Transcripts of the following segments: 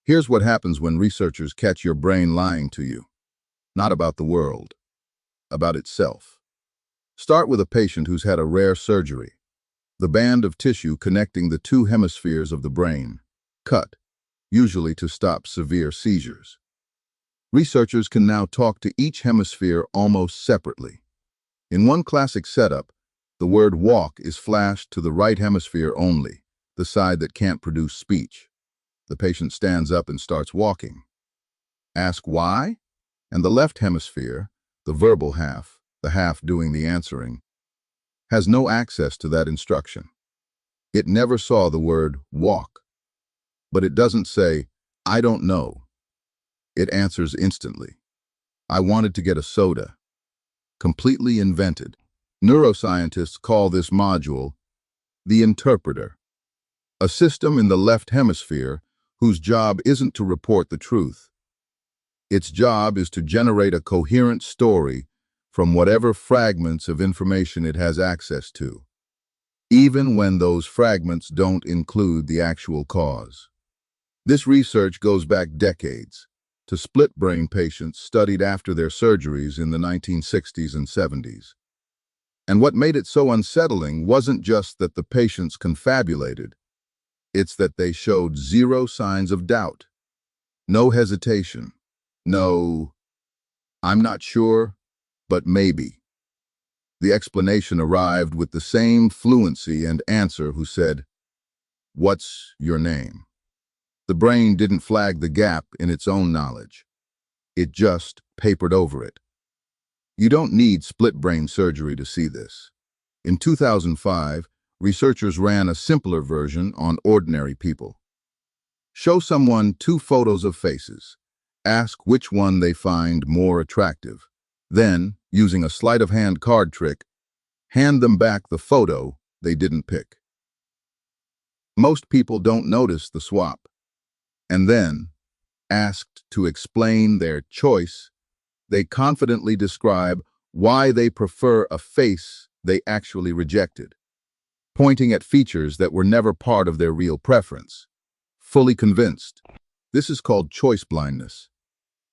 Here's what happens when researchers catch your brain lying to you. Not about the world, about itself. Start with a patient who's had a rare surgery. The band of tissue connecting the two hemispheres of the brain. Cut, usually to stop severe seizures. Researchers can now talk to each hemisphere almost separately. In one classic setup, the word walk is flashed to the right hemisphere only, the side that can't produce speech. The patient stands up and starts walking. Ask why? And the left hemisphere, the verbal half, the half doing the answering, has no access to that instruction. It never saw the word walk. But it doesn't say, I don't know. It answers instantly. I wanted to get a soda. Completely invented. Neuroscientists call this module the interpreter, a system in the left hemisphere whose job isn't to report the truth. Its job is to generate a coherent story from whatever fragments of information it has access to, even when those fragments don't include the actual cause. This research goes back decades to split-brain patients studied after their surgeries in the 1960s and 70s. And what made it so unsettling wasn't just that the patients confabulated, it's that they showed zero signs of doubt. No hesitation. No, I'm not sure, but maybe. The explanation arrived with the same fluency and answer who said, "What's your name?" The brain didn't flag the gap in its own knowledge. It just papered over it. You don't need split-brain surgery to see this. In 2005, researchers ran a simpler version on ordinary people. Show someone two photos of faces. Ask which one they find more attractive. Then, using a sleight-of-hand card trick, hand them back the photo they didn't pick. Most people don't notice the swap. And then, asked to explain their choice, they confidently describe why they prefer a face they actually rejected, pointing at features that were never part of their real preference. Fully convinced. This is called choice-blindness,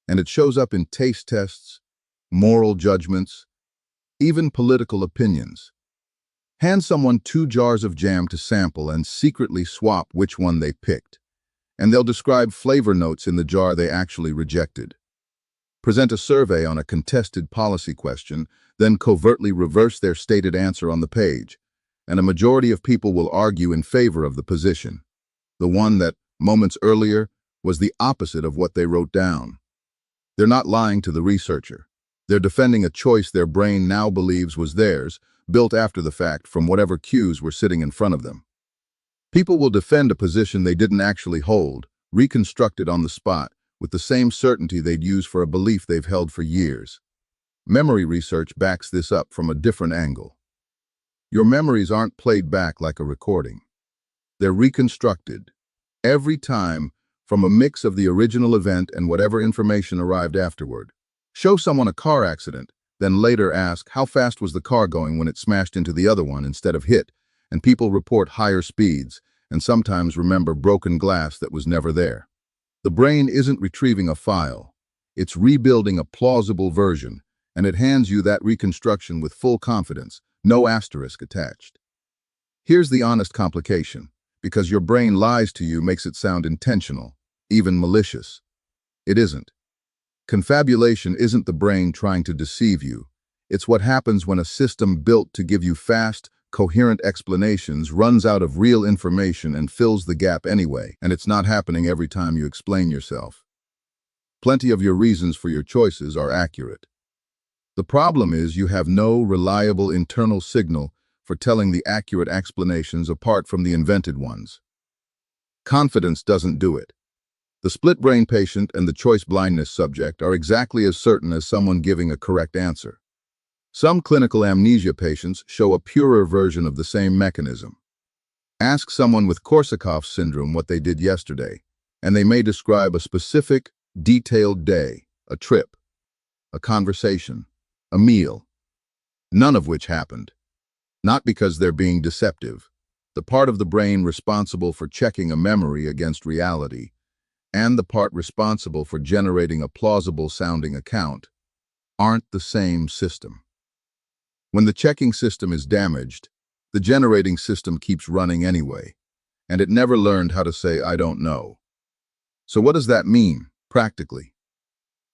and it shows up in taste tests, moral judgments, even political opinions. Hand someone 2 jars of jam to sample and secretly swap which one they picked, and they'll describe flavor notes in the jar they actually rejected. Present a survey on a contested policy question, then covertly reverse their stated answer on the page, and a majority of people will argue in favor of the position, the one that, moments earlier, was the opposite of what they wrote down. They're not lying to the researcher. They're defending a choice their brain now believes was theirs, built after the fact from whatever cues were sitting in front of them. People will defend a position they didn't actually hold, reconstruct it on the spot, with the same certainty they'd use for a belief they've held for years. Memory research backs this up from a different angle. Your memories aren't played back like a recording. They're reconstructed, every time, from a mix of the original event and whatever information arrived afterward. Show someone a car accident, then later ask how fast was the car going when it smashed into the other one instead of hit, and people report higher speeds, and sometimes remember broken glass that was never there. The brain isn't retrieving a file. It's rebuilding a plausible version, and it hands you that reconstruction with full confidence, no asterisk attached. Here's the honest complication, because your brain lies to you makes it sound intentional, even malicious. It isn't. Confabulation isn't the brain trying to deceive you. It's what happens when a system built to give you fast, coherent explanations runs out of real information and fills the gap anyway, and it's not happening every time you explain yourself. Plenty of your reasons for your choices are accurate. The problem is you have no reliable internal signal for telling the accurate explanations apart from the invented ones. Confidence doesn't do it. The split-brain patient and the choice-blindness subject are exactly as certain as someone giving a correct answer. Some clinical amnesia patients show a purer version of the same mechanism. Ask someone with Korsakoff syndrome what they did yesterday, and they may describe a specific, detailed day, a trip, a conversation, a meal, none of which happened. Not because they're being deceptive. The part of the brain responsible for checking a memory against reality and the part responsible for generating a plausible-sounding account aren't the same system. When the checking system is damaged, the generating system keeps running anyway, and it never learned how to say, "I don't know." So what does that mean, practically?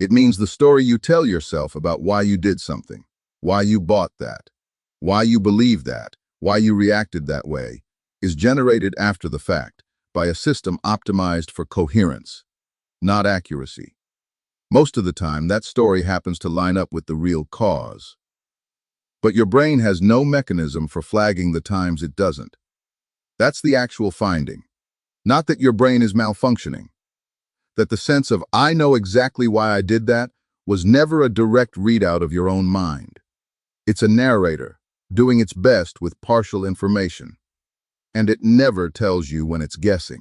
It means the story you tell yourself about why you did something, why you bought that, why you believe that, why you reacted that way, is generated after the fact by a system optimized for coherence, not accuracy. Most of the time, that story happens to line up with the real cause. But your brain has no mechanism for flagging the times it doesn't. That's the actual finding. Not that your brain is malfunctioning. That the sense of, "I know exactly why I did that," was never a direct readout of your own mind. It's a narrator, doing its best with partial information. And it never tells you when it's guessing.